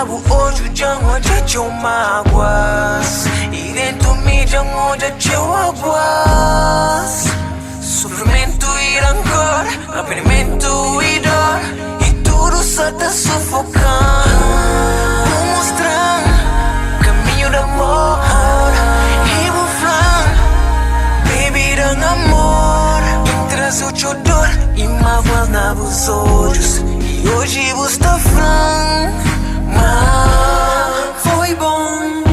sabe hoje já onde teu mágoas e dentro me já onde teu águas. Sofrimento e rancor, apanhamento e dor, e tudo só tá sufocando. Vou mostrar caminho de amor e vou falar, baby, dang amor. Traz o teu dor e mágoas nos olhos, e hoje você está falando, mas foi bom.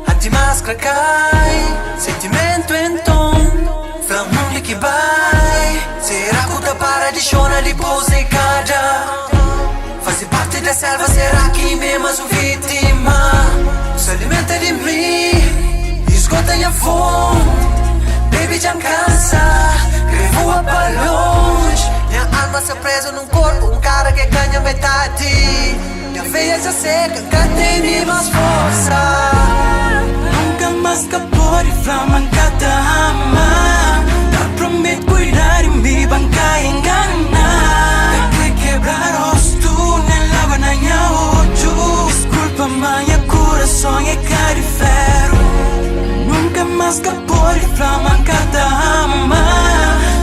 A de máscara cai, sentimento então, fala onde que vai. Será que tá para de chorar depois de cada? Fazer parte da selva, será que mesmo as vítima? Se alimenta de mim, esgota minha fome. Baby, já cansa, quer voar para longe. Minha alma se presa num corpo, cara que ganha metade. Minha veia já seca, que tem mais força. Nunca mais capor e flaman cada ama. Tá prometo cuidar e me bancar e enganar. Tem que quebrar os túneis, lava na minha ojo. Desculpa, minha coração é caro e ferro. Nunca mais capor e flaman cada ama.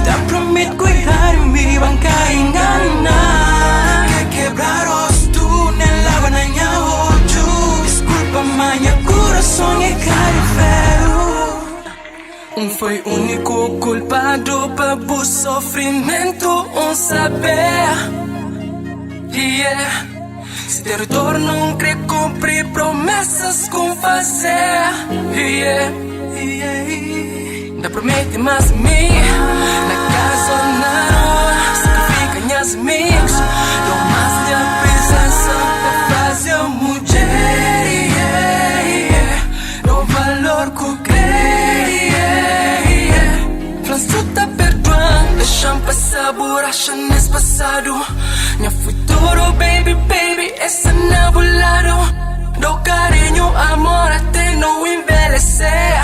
Tá prometo cuidar e me bancar e enganar. Tem que quebrar os túneis, lava na minha ojo. Desculpa, minha coração é caro e ferro. Foi o único culpado pelo sofrimento, saber. Yeah. Se ter retorno, não quer cumprir promessas com fazer. Yeah. Ainda promete mais a mim, na casa ou na rua, sacrifica minhas amigos. Dou mais minha presença para fazer a mulher. Dou valor que eu creio. Plans tu tá perdoando, deixam passar borracha nesse passado. Minha futuro, baby, essa não é lado. Dou carinho, amor até não envelhecer.